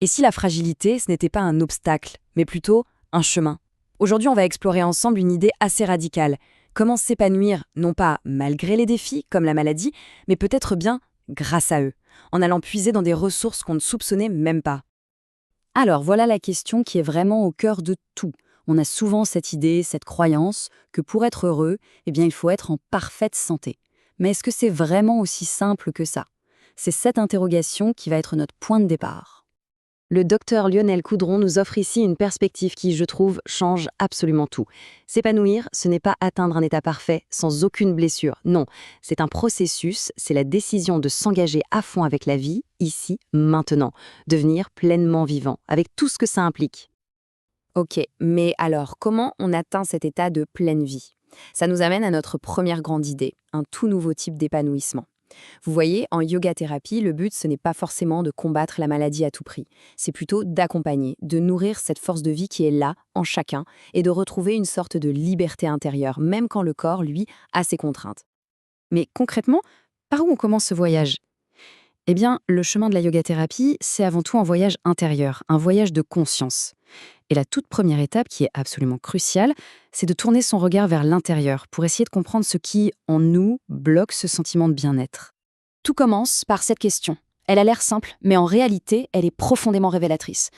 Et si la fragilité, ce n'était pas un obstacle, mais plutôt un chemin? Aujourd'hui, on va explorer ensemble une idée assez radicale. Comment s'épanouir, non pas malgré les défis, comme la maladie, mais peut-être bien grâce à eux, en allant puiser dans des ressources qu'on ne soupçonnait même pas. Alors voilà la question qui est vraiment au cœur de tout. On a souvent cette idée, cette croyance, que pour être heureux, eh bien, il faut être en parfaite santé. Mais est-ce que c'est vraiment aussi simple que ça? C'est cette interrogation qui va être notre point de départ. Le docteur Lionel Coudron nous offre ici une perspective qui, je trouve, change absolument tout. S'épanouir, ce n'est pas atteindre un état parfait sans aucune blessure. Non, c'est un processus, c'est la décision de s'engager à fond avec la vie, ici, maintenant. Devenir pleinement vivant, avec tout ce que ça implique. Ok, mais alors, comment on atteint cet état de pleine vie? Ça nous amène à notre première grande idée, un tout nouveau type d'épanouissement. Vous voyez, en yoga-thérapie, le but, ce n'est pas forcément de combattre la maladie à tout prix. C'est plutôt d'accompagner, de nourrir cette force de vie qui est là, en chacun, et de retrouver une sorte de liberté intérieure, même quand le corps, lui, a ses contraintes. Mais concrètement, par où on commence ce voyage? Eh bien, le chemin de la yoga-thérapie, c'est avant tout un voyage intérieur, un voyage de conscience. Et la toute première étape, qui est absolument cruciale, c'est de tourner son regard vers l'intérieur pour essayer de comprendre ce qui, en nous, bloque ce sentiment de bien-être. Tout commence par cette question. Elle a l'air simple, mais en réalité, elle est profondément révélatrice.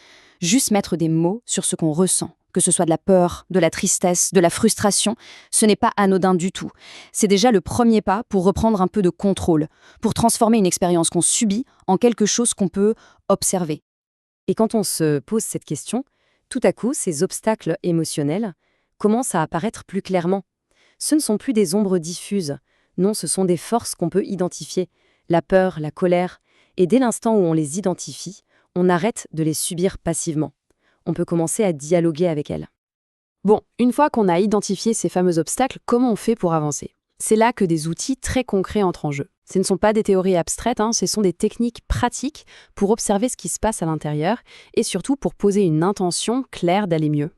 Juste mettre des mots sur ce qu'on ressent, que ce soit de la peur, de la tristesse, de la frustration, ce n'est pas anodin du tout. C'est déjà le premier pas pour reprendre un peu de contrôle, pour transformer une expérience qu'on subit en quelque chose qu'on peut observer. Et quand on se pose cette question, tout à coup, ces obstacles émotionnels commencent à apparaître plus clairement. Ce ne sont plus des ombres diffuses. Non, ce sont des forces qu'on peut identifier. La peur, la colère. Et dès l'instant où on les identifie, on arrête de les subir passivement. On peut commencer à dialoguer avec elles. Bon, une fois qu'on a identifié ces fameux obstacles, comment on fait pour avancer? C'est là que des outils très concrets entrent en jeu. Ce ne sont pas des théories abstraites, ce sont des techniques pratiques pour observer ce qui se passe à l'intérieur et surtout pour poser une intention claire d'aller mieux.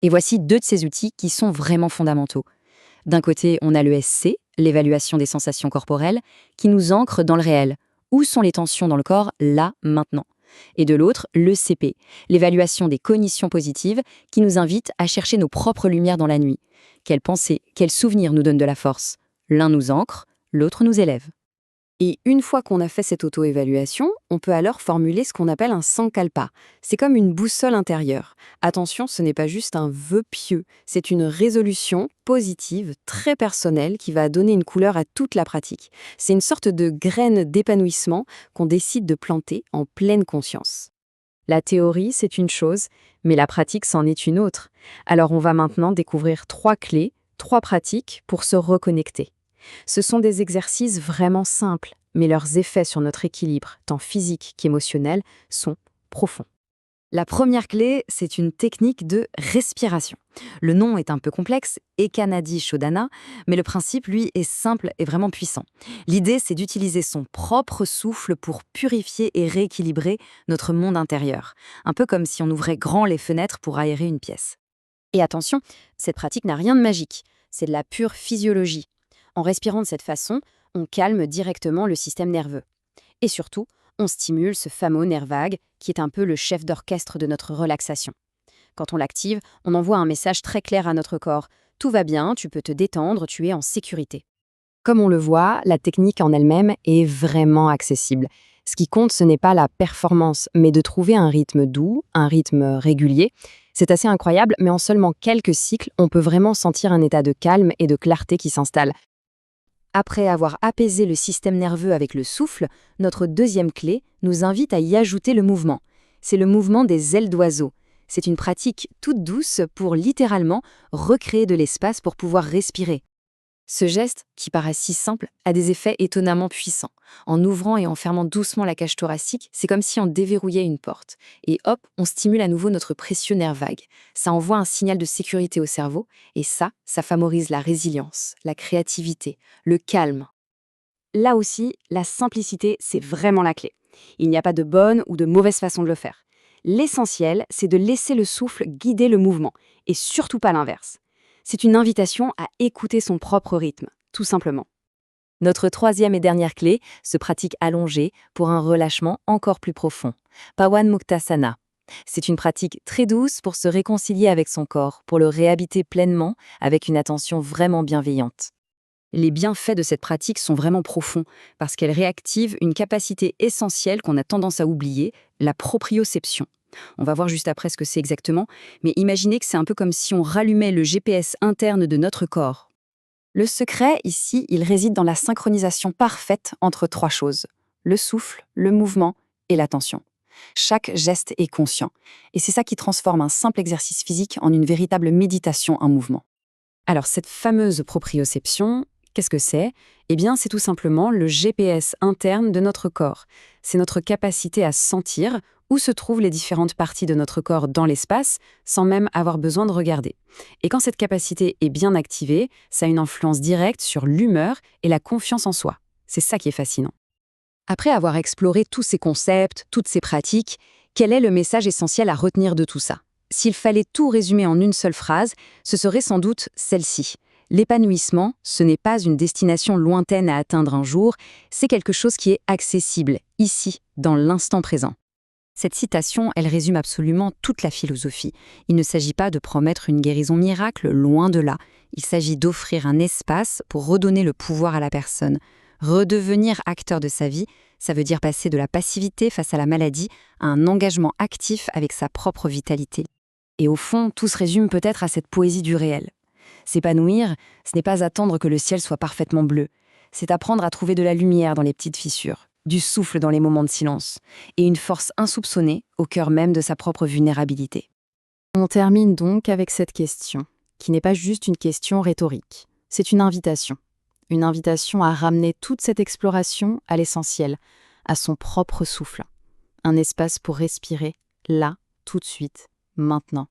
Et voici deux de ces outils qui sont vraiment fondamentaux. D'un côté, on a le SC, l'évaluation des sensations corporelles, qui nous ancre dans le réel. Où sont les tensions dans le corps, là, maintenant? Et de l'autre, le CP, l'évaluation des cognitions positives, qui nous invite à chercher nos propres lumières dans la nuit. Quelles pensées, quels souvenirs nous donnent de la force? L'un nous ancre, l'autre nous élève. Et une fois qu'on a fait cette auto-évaluation, on peut alors formuler ce qu'on appelle un sankalpa. C'est comme une boussole intérieure. Attention, ce n'est pas juste un vœu pieux, c'est une résolution positive, très personnelle, qui va donner une couleur à toute la pratique. C'est une sorte de graine d'épanouissement qu'on décide de planter en pleine conscience. La théorie, c'est une chose, mais la pratique, c'en est une autre. Alors on va maintenant découvrir 3 clés, 3 pratiques pour se reconnecter. Ce sont des exercices vraiment simples, mais leurs effets sur notre équilibre, tant physique qu'émotionnel, sont profonds. La première clé, c'est une technique de respiration. Le nom est un peu complexe, Ekanadi Shodhana, mais le principe, lui, est simple et vraiment puissant. L'idée, c'est d'utiliser son propre souffle pour purifier et rééquilibrer notre monde intérieur, un peu comme si on ouvrait grand les fenêtres pour aérer une pièce. Et attention, cette pratique n'a rien de magique, c'est de la pure physiologie. En respirant de cette façon, on calme directement le système nerveux. Et surtout, on stimule ce fameux nerf vague qui est un peu le chef d'orchestre de notre relaxation. Quand on l'active, on envoie un message très clair à notre corps. Tout va bien, tu peux te détendre, tu es en sécurité. Comme on le voit, la technique en elle-même est vraiment accessible. Ce qui compte, ce n'est pas la performance, mais de trouver un rythme doux, un rythme régulier. C'est assez incroyable, mais en seulement quelques cycles, on peut vraiment sentir un état de calme et de clarté qui s'installe. Après avoir apaisé le système nerveux avec le souffle, notre deuxième clé nous invite à y ajouter le mouvement. C'est le mouvement des ailes d'oiseau. C'est une pratique toute douce pour littéralement recréer de l'espace pour pouvoir respirer. Ce geste, qui paraît si simple, a des effets étonnamment puissants. En ouvrant et en fermant doucement la cage thoracique, c'est comme si on déverrouillait une porte. Et hop, on stimule à nouveau notre précieux nerf vague. Ça envoie un signal de sécurité au cerveau, et ça favorise la résilience, la créativité, le calme. Là aussi, la simplicité, c'est vraiment la clé. Il n'y a pas de bonne ou de mauvaise façon de le faire. L'essentiel, c'est de laisser le souffle guider le mouvement, et surtout pas l'inverse. C'est une invitation à écouter son propre rythme, tout simplement. Notre troisième et dernière clé se pratique allongée pour un relâchement encore plus profond. Pawan Muktasana. C'est une pratique très douce pour se réconcilier avec son corps, pour le réhabiter pleinement avec une attention vraiment bienveillante. Les bienfaits de cette pratique sont vraiment profonds parce qu'elle réactive une capacité essentielle qu'on a tendance à oublier, la proprioception. On va voir juste après ce que c'est exactement, mais imaginez que c'est un peu comme si on rallumait le GPS interne de notre corps. Le secret, ici, il réside dans la synchronisation parfaite entre trois choses: le souffle, le mouvement et l'attention. Chaque geste est conscient, et c'est ça qui transforme un simple exercice physique en une véritable méditation en mouvement. Alors, cette fameuse proprioception, qu'est-ce que c'est? Eh bien, c'est tout simplement le GPS interne de notre corps. C'est notre capacité à sentir où se trouvent les différentes parties de notre corps dans l'espace, sans même avoir besoin de regarder. Et quand cette capacité est bien activée, ça a une influence directe sur l'humeur et la confiance en soi. C'est ça qui est fascinant. Après avoir exploré tous ces concepts, toutes ces pratiques, quel est le message essentiel à retenir de tout ça? S'il fallait tout résumer en une seule phrase, ce serait sans doute celle-ci. L'épanouissement, ce n'est pas une destination lointaine à atteindre un jour, c'est quelque chose qui est accessible, ici, dans l'instant présent. Cette citation, elle résume absolument toute la philosophie. Il ne s'agit pas de promettre une guérison miracle, loin de là. Il s'agit d'offrir un espace pour redonner le pouvoir à la personne. Redevenir acteur de sa vie, ça veut dire passer de la passivité face à la maladie à un engagement actif avec sa propre vitalité. Et au fond, tout se résume peut-être à cette poésie du réel. S'épanouir, ce n'est pas attendre que le ciel soit parfaitement bleu. C'est apprendre à trouver de la lumière dans les petites fissures, du souffle dans les moments de silence, et une force insoupçonnée au cœur même de sa propre vulnérabilité. On termine donc avec cette question, qui n'est pas juste une question rhétorique. C'est une invitation. Une invitation à ramener toute cette exploration à l'essentiel, à son propre souffle. Un espace pour respirer, là, tout de suite, maintenant.